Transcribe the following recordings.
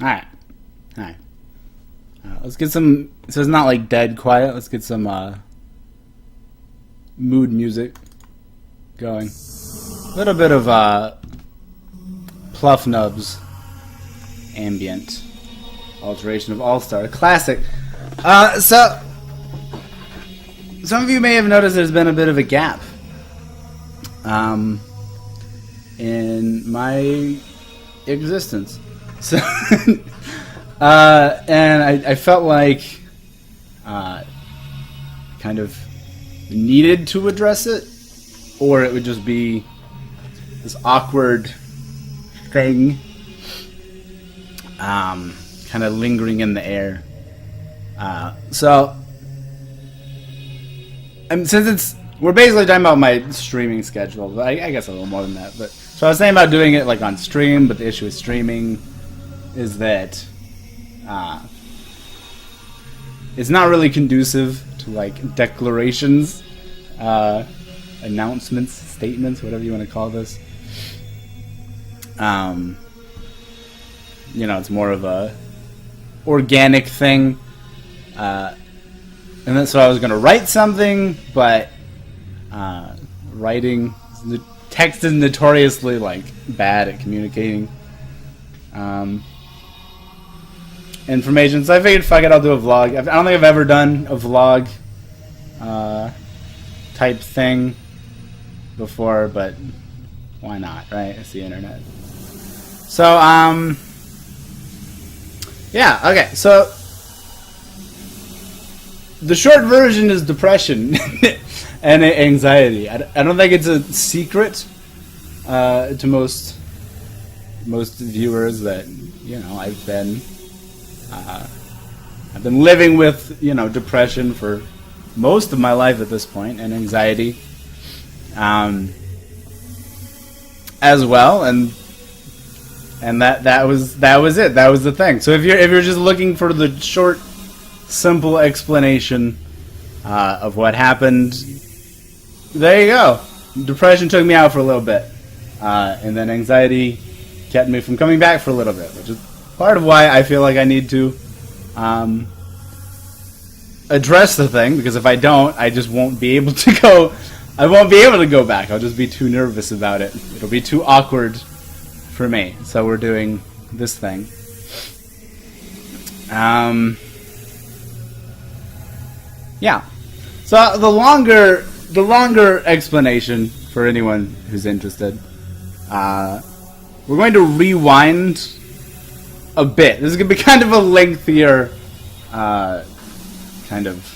Alright. Alright. Let's get some... So it's not like dead quiet. Let's get some mood music going. A little bit of Pluff Nubs ambient alteration of All-Star. Classic. So some of you may have noticed there's been a bit of a gap in my existence. So and I felt like kind of needed to address it, or it would just be this awkward thing kind of lingering in the air. So since we're basically talking about my streaming schedule, but I guess a little more than that. But so I was saying about doing it like on stream, but the issue with streaming is that it's not really conducive to like declarations, announcements, statements, whatever you want to call this. You know, it's more of a organic thing. And then so I was gonna write something, but writing, the text is notoriously like bad at communicating information. So I figured, fuck it, I'll do a vlog. I don't think I've ever done a vlog type thing before, but why not, right? It's the internet. So yeah, okay. So the short version is depression and anxiety. I don't think it's a secret to most viewers that, you know, I've been living with, you know, depression for most of my life at this point, and anxiety as well, and that was it. That was the thing. So if you're just looking for the short, simple explanation of what happened, there you go. Depression took me out for a little bit, and then anxiety kept me from coming back for a little bit, which is part of why I feel like I need to address the thing, because if I don't, I just won't be able to go. I won't be able to go back. I'll just be too nervous about it. It'll be too awkward for me. So we're doing this thing. Yeah. So the longer explanation for anyone who's interested, we're going to rewind a bit. This is going to be kind of a lengthier kind of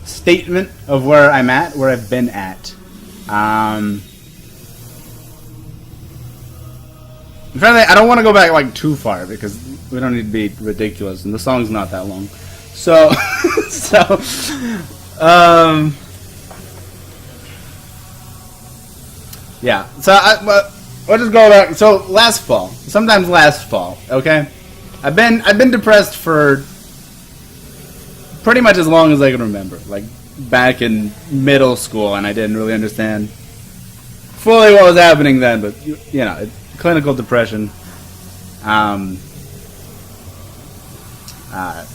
statement of where I'm at, where I've been at. Frankly, I don't want to go back like too far because we don't need to be ridiculous, and the song's not that long. So, yeah. So we'll just go back. So last fall, okay. I've been depressed for pretty much as long as I can remember, like back in middle school, and I didn't really understand fully what was happening then, but you know, clinical depression.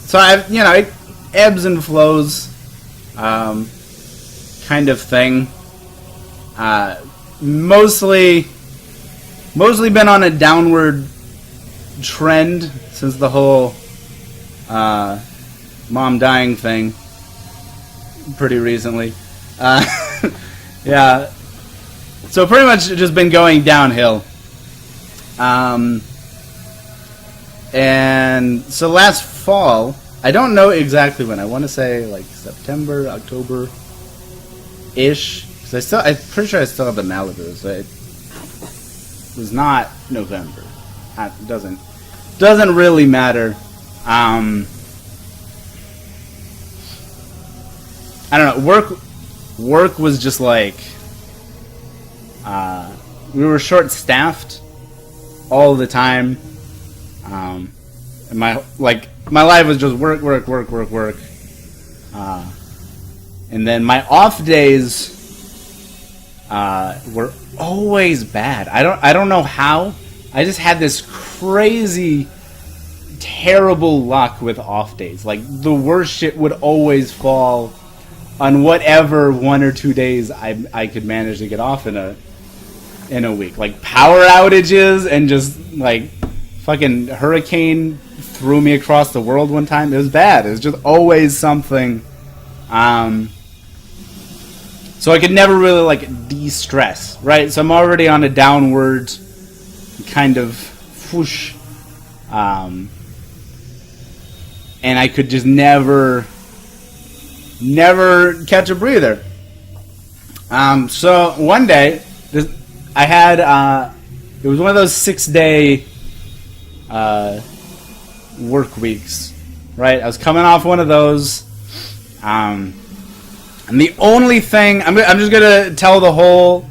So I've, you know, it ebbs and flows, kind of thing. Mostly been on a downward trend since the whole mom dying thing pretty recently. Yeah. So pretty much just been going downhill. And so last fall, I don't know exactly when. I want to say like September, October-ish. Because I'm pretty sure I still have the Malibu. So it was not November. It doesn't really matter. I don't know. Work was just like we were short-staffed all the time. And my life was just work. And then my off days were always bad. I don't know how I just had this crazy, terrible luck with off days. Like, the worst shit would always fall on whatever 1 or 2 days I could manage to get off in a week. Like, power outages and just, like, fucking hurricane threw me across the world one time. It was bad. It was just always something. So I could never really, like, de-stress, right? So I'm already on a downward kind of whoosh. And I could just never catch a breather. So one day, I had, it was one of those 6-day work weeks, right? I was coming off one of those, and the only thing, I'm just gonna tell the whole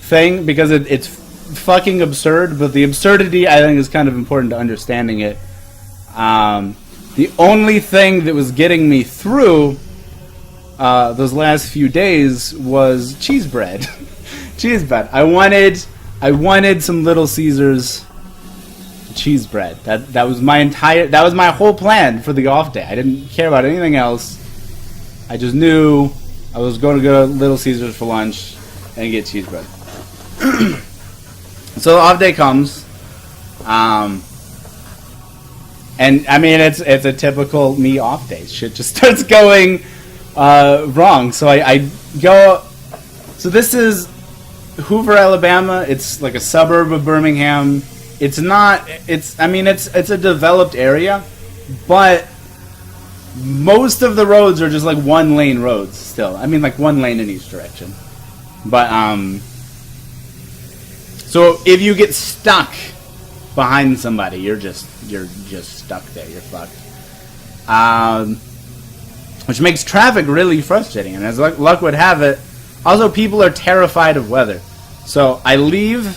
thing because it's fucking absurd, but the absurdity I think is kind of important to understanding it. The only thing that was getting me through those last few days was cheese bread. Cheese bread. I wanted some Little Caesars cheese bread. That was my whole plan for the off day. I didn't care about anything else. I just knew I was going to go to Little Caesars for lunch and get cheese bread. So the off day comes. And I mean, it's a typical me off day. Shit just starts going wrong. So I go. So this is Hoover, Alabama. It's like a suburb of Birmingham. It's not. It's a developed area, but most of the roads are just like 1-lane roads still. I mean, like 1 lane in each direction. But so if you get stuck behind somebody, you're just stuck there. You're fucked. Which makes traffic really frustrating. And as luck would have it, also people are terrified of weather. So I leave.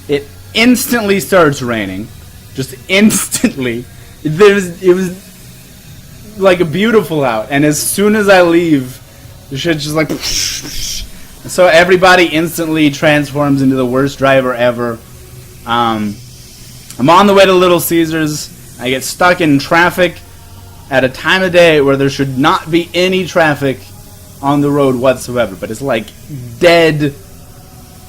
It instantly starts raining. Just instantly. It was like beautiful out. And as soon as I leave, the shit's just like. So everybody instantly transforms into the worst driver ever. I'm on the way to Little Caesars. I get stuck in traffic at a time of day where there should not be any traffic on the road whatsoever. But it's like dead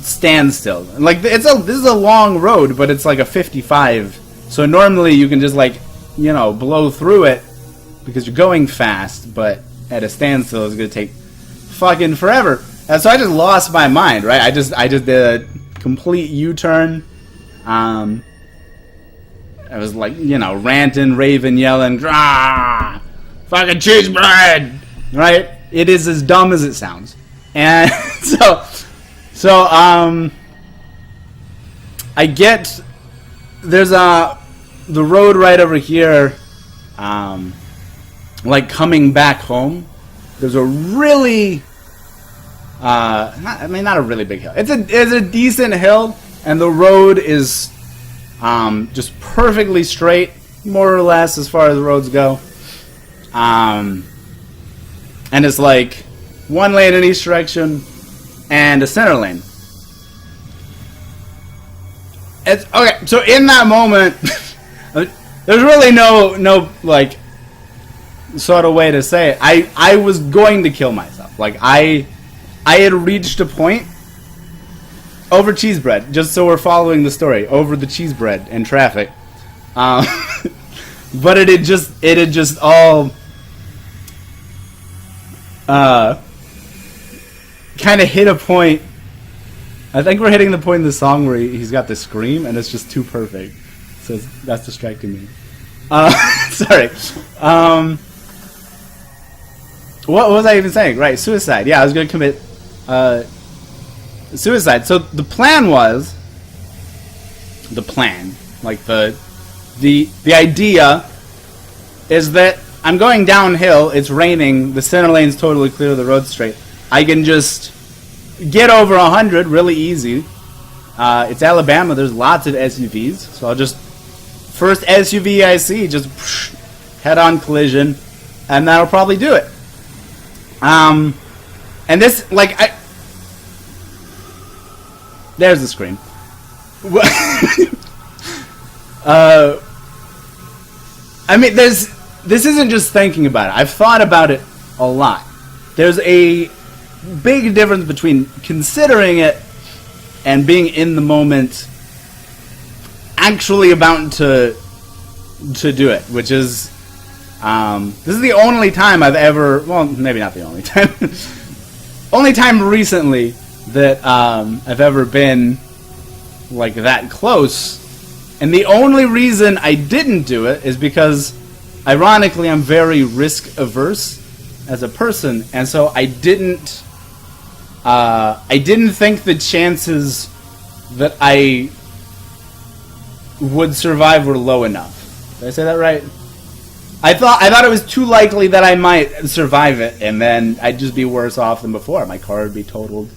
standstill. Like this is a long road, but it's like a 55. So normally you can just like, blow through it because you're going fast. But at a standstill, it's gonna take fucking forever. And so I just lost my mind, right? I just did a complete U-turn. I was like, ranting, raving, yelling, "Grah! Fucking cheese bread!" Right? It is as dumb as it sounds. And so I get, there's the road right over here, like coming back home. There's a really, not a really big hill. It's a decent hill, and the road is just perfectly straight, more or less, as far as roads go. And it's like 1 lane in each direction and a center lane. It's okay. So in that moment, there's really no like sort of way to say it. I was going to kill myself. Like I had reached a point over cheese bread, just so we're following the story, over the cheese bread and traffic. But it had just all kind of hit a point. I think we're hitting the point in the song where he's got the scream, and it's just too perfect. So that's distracting me. Sorry. What was I even saying? Right, suicide. Yeah, I was going to commit suicide. So the plan, like the idea is that I'm going downhill, it's raining, the center lane's totally clear, the road's straight. I can just get over 100 really easy. It's Alabama, there's lots of SUVs, so I'll just, first SUV I see, just head-on collision, and that'll probably do it. And this, there's the screen. I mean, this isn't just thinking about it. I've thought about it a lot. There's a big difference between considering it and being in the moment, actually about to do it, which is this is the only time I've ever, well, maybe not the only time, only time recently that I've ever been like that close. And the only reason I didn't do it is because, ironically, I'm very risk averse as a person, and so I didn't think the chances that I would survive were low enough. Did I say that right? I thought it was too likely that I might survive it, and then I'd just be worse off than before. My car would be totaled.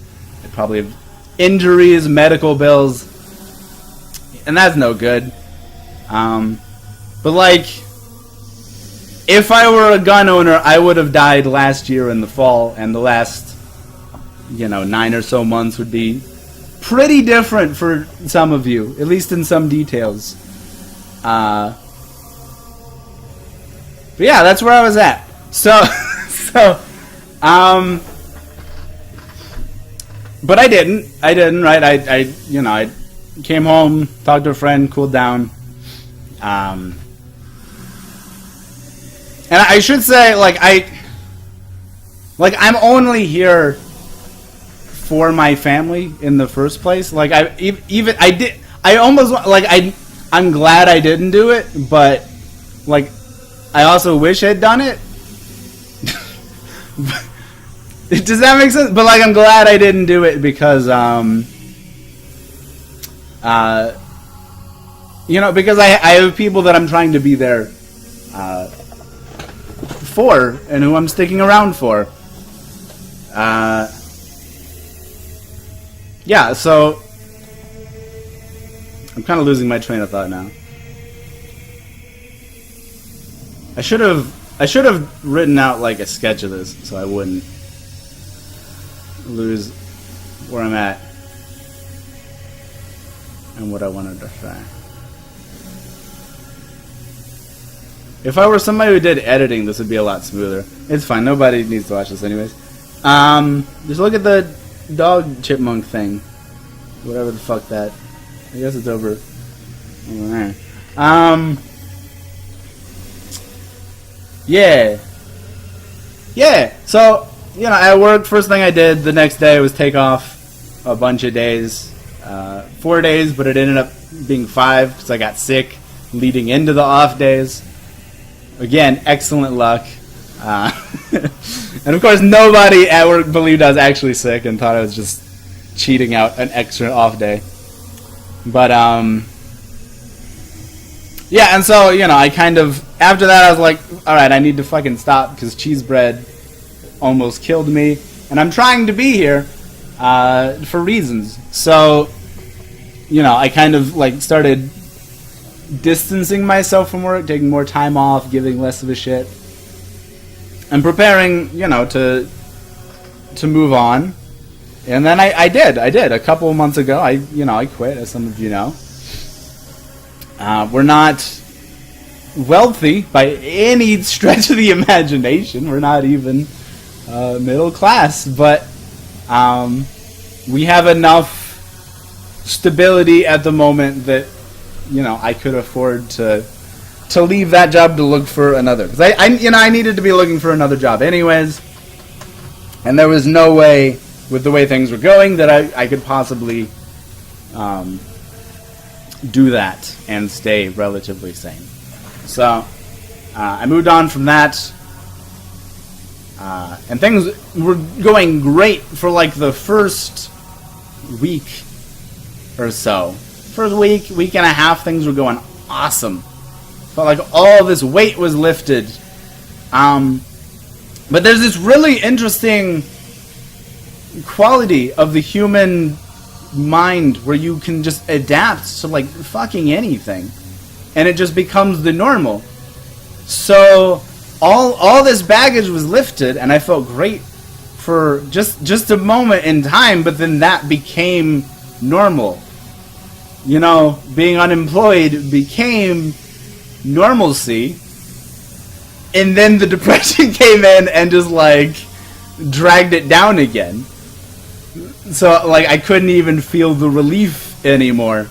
I'd probably have injuries, medical bills, and that's no good. But like, if I were a gun owner, I would have died last year in the fall, and the last, 9 or so months would be pretty different for some of you, at least in some details. But yeah, that's where I was at. But I didn't, right? I came home, talked to a friend, cooled down. And I should say, I'm only here for my family in the first place. I'm glad I didn't do it, but I also wish I'd done it. Does that make sense? But I'm glad I didn't do it because because I have people that I'm trying to be there for, and who I'm sticking around for. Yeah, so I'm kind of losing my train of thought now. I should have written out a sketch of this so I wouldn't lose where I'm at and what I wanted to say. If I were somebody who did editing, this would be a lot smoother. It's fine. Nobody needs to watch this anyways. Just look at the dog chipmunk thing. Whatever the fuck that. I guess it's over there. Yeah. Yeah. So, at work, first thing I did the next day was take off a bunch of days. 4 days, but it ended up being 5 because I got sick leading into the off days. Again, excellent luck. And of course, nobody at work believed I was actually sick and thought I was just cheating out an extra off day. But, yeah, and so, I kind of, after that, I was like, alright, I need to fucking stop because cheese bread almost killed me. And I'm trying to be here for reasons. So, I kind of, started distancing myself from work, taking more time off, giving less of a shit, and preparing, to move on. And then I did. A couple of months ago, I quit, as some of you know. We're not wealthy by any stretch of the imagination. We're not even middle class, but we have enough stability at the moment that I could afford to leave that job to look for another. Because I needed to be looking for another job anyways, and there was no way, with the way things were going, that I could possibly do that and stay relatively sane. So I moved on from that, and things were going great for the first week or so. First week and a half, things were going awesome. Felt like all this weight was lifted. But there's this really interesting quality of the human mind where you can just adapt to fucking anything, and it just becomes the normal. So all this baggage was lifted, and I felt great for just a moment in time, but then that became normal. you know, being unemployed became normalcy, and then the depression came in and just like dragged it down again. So like I couldn't even feel the relief anymore.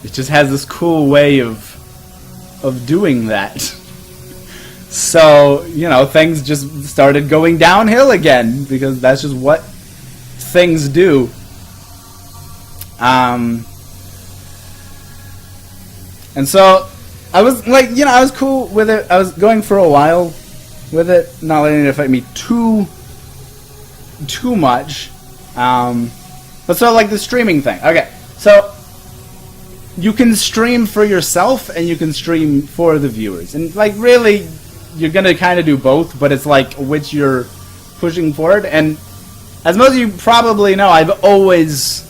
It just has this cool way of doing that. So, you know, things just started going downhill again, because that's just what things do. And so I was like, you know, I was cool with it. I was going for a while with it, not letting it affect me too much. But so like the streaming thing. Okay, so you can stream for yourself and you can stream for the viewers. And like really, you're gonna kind of do both, but it's like which you're pushing forward. And as most of you probably know, I've always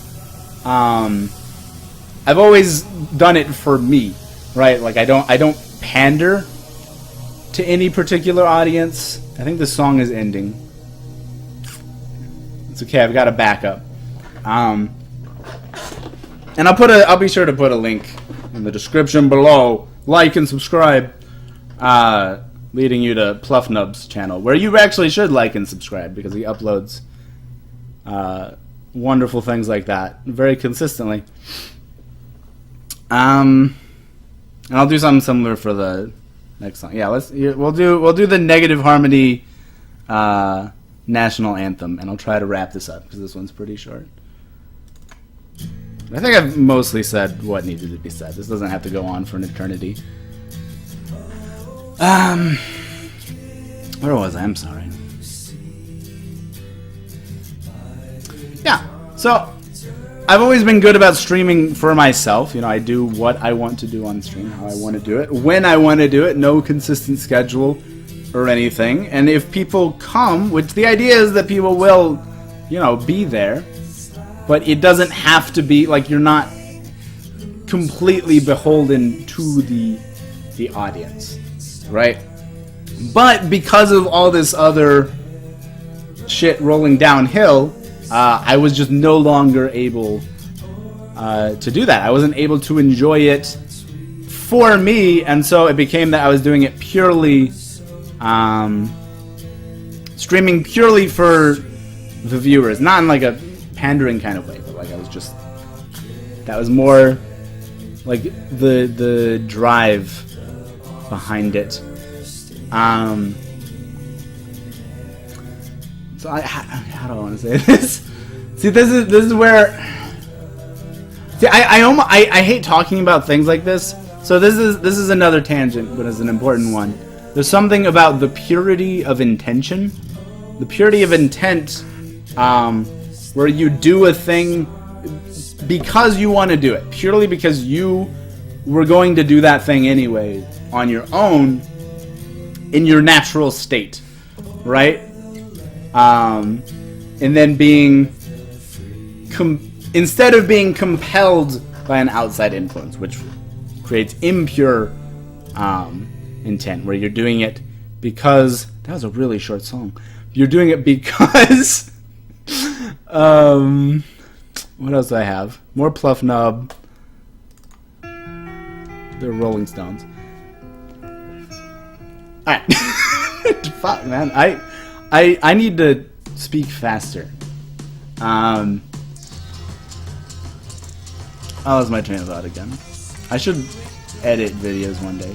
done it for me, right? Like I don't pander to any particular audience. I think the song is ending. It's okay. I've got a backup. And I'll be sure to put a link in the description below. Like and subscribe. Leading you to Pluffnub's channel, where you actually should like and subscribe, because he uploads wonderful things like that very consistently. And I'll do something similar for the next song. Yeah, we'll do the Negative Harmony national anthem, and I'll try to wrap this up because this one's pretty short. I think I've mostly said what needed to be said. This doesn't have to go on for an eternity. Where was I? I'm sorry. Yeah, so I've always been good about streaming for myself. You know, I do what I want to do on stream, how I want to do it, when I want to do it, no consistent schedule or anything. And if people come, which the idea is that people will, you know, be there, but it doesn't have to be, like, you're not completely beholden to the audience, right? But because of all this other shit rolling downhill, I was just no longer able to do that. I wasn't able to enjoy it for me, and so it became that I was doing it purely, streaming purely for the viewers, not in like a pandering kind of way, but like I was just, that was more like the drive behind it. So how do I want to say this? See, this is where. See, I hate talking about things like this. So this is another tangent, but it's an important one. There's something about the purity of intention, the purity of intent, where you do a thing because you want to do it, purely because you were going to do that thing anyway on your own, in your natural state, right? And then being instead of being compelled by an outside influence, which creates impure intent, where you're doing it because that was a really short song. You're doing it because what else do I have? More Pluffnub. They're Rolling Stones. Alright. Fuck, man. I need to speak faster. Oh, that's my train of thought again. I should edit videos one day.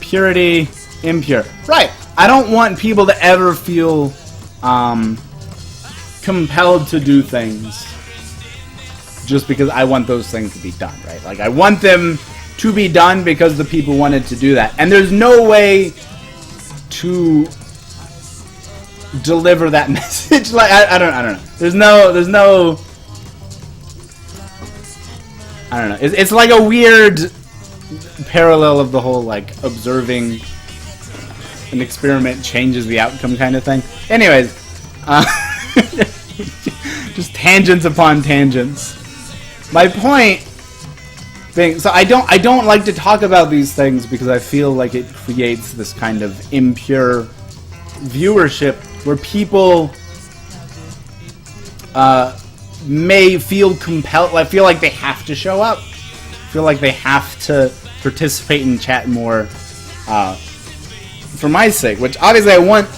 Purity, impure. Right. I don't want people to ever feel compelled to do things just because I want those things to be done, right? Like, I want them to be done because the people wanted to do that. And there's no way to deliver that message. Like, I don't know. There's no I don't know. It's like a weird parallel of the whole, like, observing an experiment changes the outcome kind of thing. Anyways, just tangents upon tangents. My point being, so I don't like to talk about these things because I feel like it creates this kind of impure viewership where people may feel compelled. I feel like they have to show up. Feel like they have to participate and chat more for my sake. Which obviously I want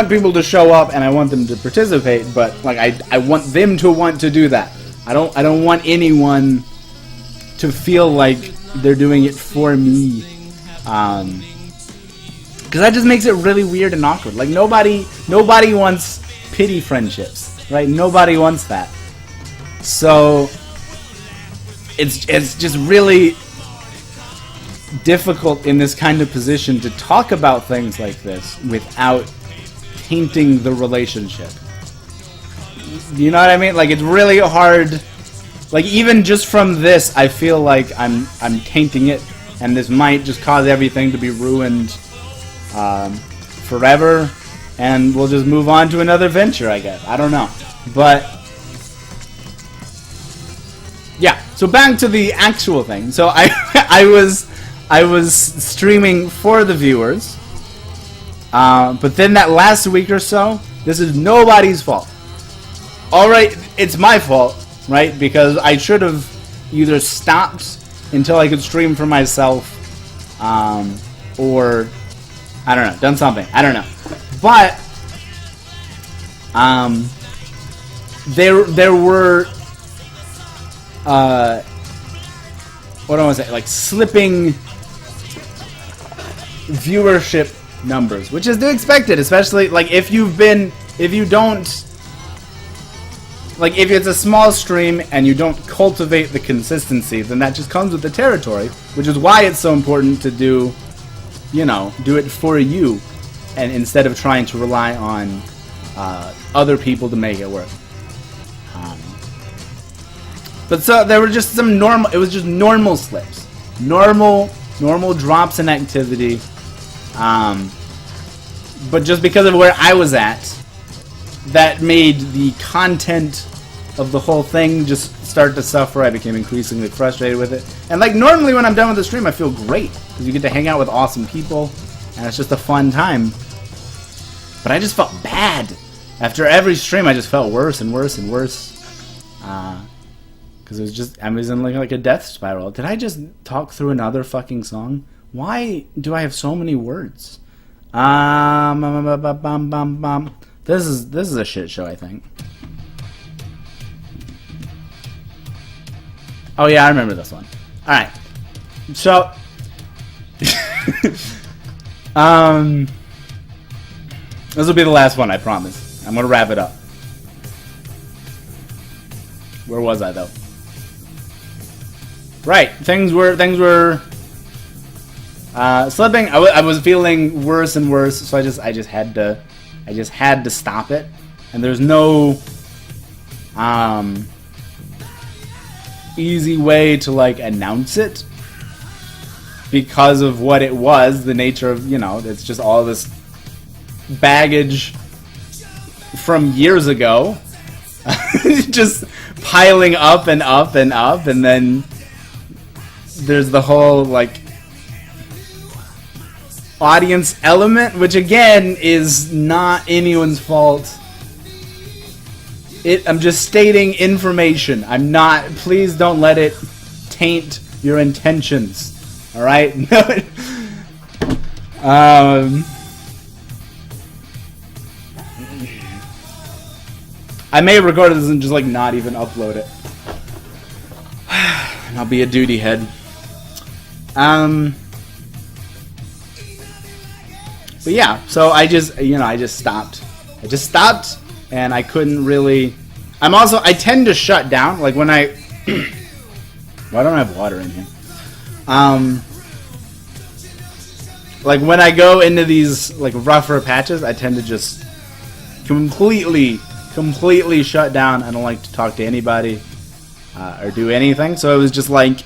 people to show up and I want them to participate. But like I want them to want to do that. I don't want anyone to feel like they're doing it for me. Because that just makes it really weird and awkward. Like nobody wants pity friendships, right? Nobody wants that. So it's just really difficult in this kind of position to talk about things like this without tainting the relationship. You know what I mean? Like it's really hard. Like even just from this, I feel like I'm tainting it, and this might just cause everything to be ruined forever, and we'll just move on to another venture, I guess. I don't know. But yeah, so back to the actual thing. So I was streaming for the viewers, but then that last week or so, this is nobody's fault. Alright, it's my fault, right? Because I should have either stopped until I could stream for myself, or I don't know, done something. I don't know. But there were what do I want to say? Like slipping viewership numbers, which is to be expected, especially like if you don't. Like, if it's a small stream and you don't cultivate the consistency, then that just comes with the territory, which is why it's so important to do it for you, and instead of trying to rely on other people to make it work. But so, there were just some it was just normal slips. Normal drops in activity. But just because of where I was at, that made the content of the whole thing just start to suffer. I became increasingly frustrated with it. And like normally when I'm done with the stream, I feel great because you get to hang out with awesome people and it's just a fun time. But I just felt bad. After every stream, I just felt worse and worse and worse. Because I was in like a death spiral. Did I just talk through another fucking song? Why do I have so many words? This is a shit show, I think. Oh yeah, I remember this one. Alright. So this will be the last one, I promise. I'm gonna wrap it up. Where was I though? Right, things were slipping. I was feeling worse and worse, so I just had to stop it, and there's no easy way to like announce it because of what it was, the nature of, it's just all this baggage from years ago just piling up and up and up, and then there's the whole like audience element, which again is not anyone's fault. I'm just stating information. I'm not. Please don't let it taint your intentions. All right. I may record this and just like not even upload it. And I'll be a duty head. But yeah, so I just stopped. I just stopped, and I couldn't really. I tend to shut down, like when I. Why don't I have water in here? Like when I go into these like rougher patches, I tend to just completely shut down. I don't like to talk to anybody or do anything. So it was just like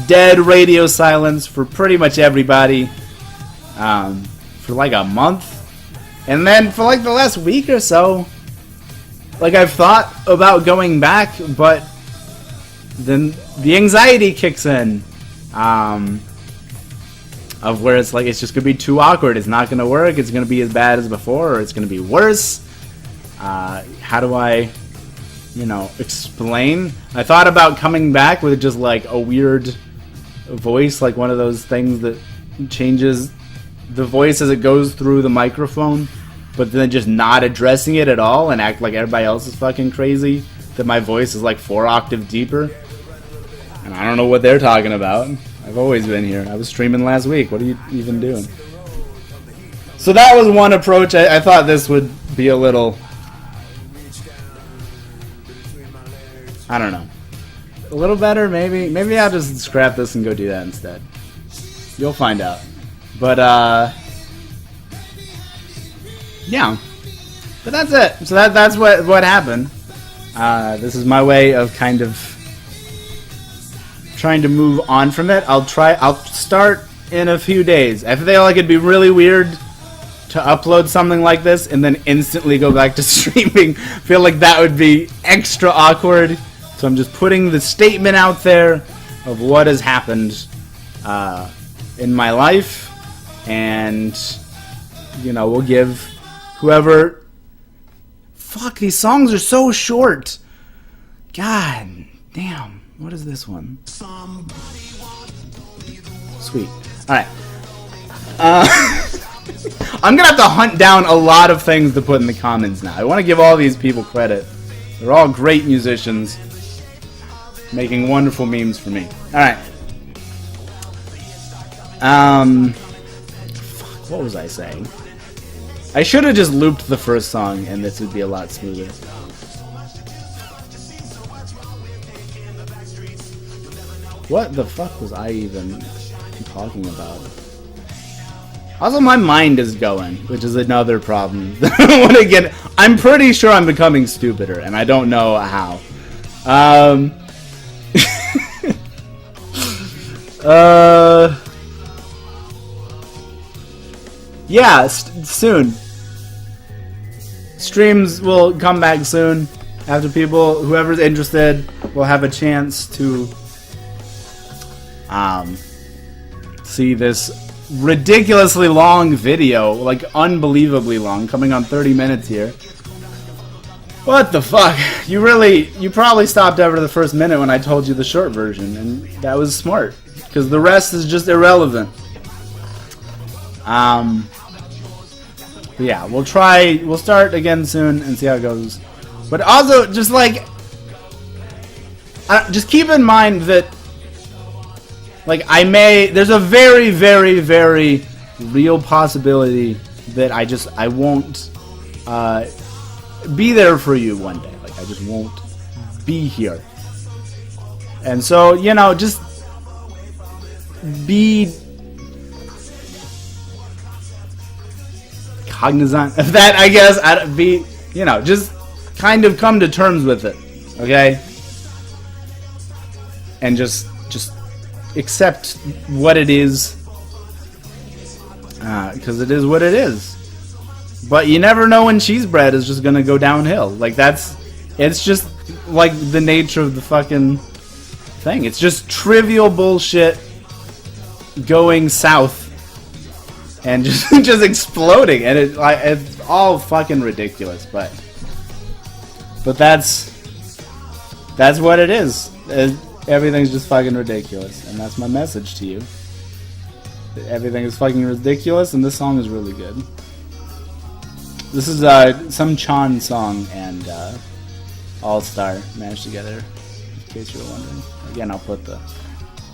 dead radio silence for pretty much everybody. For like a month, and then for like the last week or so, like I've thought about going back, but then the anxiety kicks in, of where it's just gonna be too awkward. It's not gonna work. It's gonna be as bad as before, or it's gonna be worse. How do I, explain? I thought about coming back with just like a weird voice, like one of those things that changes the voice as it goes through the microphone, but then just not addressing it at all and act like everybody else is fucking crazy, that my voice is like 4 octaves deeper. And I don't know what they're talking about. I've always been here. I was streaming last week. What are you even doing? So that was one approach. I thought this would be a little... I don't know. A little better, maybe. Maybe I'll just scrap this and go do that instead. You'll find out. But, yeah. But that's it. So that's what happened. This is my way of kind of trying to move on from it. I'll start in a few days. I feel like it'd be really weird to upload something like this and then instantly go back to streaming. I feel like that would be extra awkward. So I'm just putting the statement out there of what has happened in my life, and we'll give whoever. Fuck, these songs are so short. God damn, what is this one? Sweet. All right. I'm gonna have to hunt down a lot of things to put in the comments now. I want to give all these people credit. They're all great musicians, making wonderful memes for me. Alright. Fuck, what was I saying? I should have just looped the first song and this would be a lot smoother. What the fuck was I even talking about? Also, my mind is going, which is another problem. I'm pretty sure I'm becoming stupider, and I don't know how. Yeah, soon. Streams will come back soon. After whoever's interested, will have a chance to see this ridiculously long video, like unbelievably long, coming on 30 minutes here. What the fuck? You probably stopped after the first minute when I told you the short version, and that was smart, because the rest is just irrelevant. But yeah, we'll start again soon and see how it goes. But also, just just keep in mind that there's a very, very, very real possibility that I won't be there for you one day. Like, I just won't be here. And so, just be cognizant of that, I guess. Just kind of come to terms with it, okay? And just accept what it is, because it is what it is. But you never know when cheese bread is just gonna go downhill. Like, it's just like the nature of the fucking thing. It's just trivial bullshit going south and just exploding, and it's all fucking ridiculous. But that's what it is. Everything's just fucking ridiculous, and that's my message to you. Everything is fucking ridiculous, and this song is really good. This is some Chan song and All Star mashed together, in case you were wondering. Again, I'll put the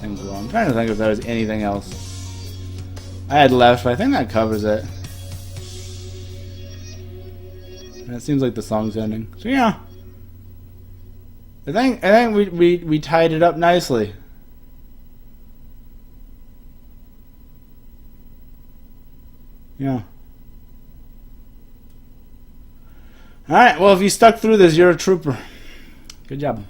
thing below. I'm trying to think if there was anything else I had left, but I think that covers it. And it seems like the song's ending. So yeah. I think we tied it up nicely. Yeah. Alright, well, if you stuck through this, you're a trooper. Good job.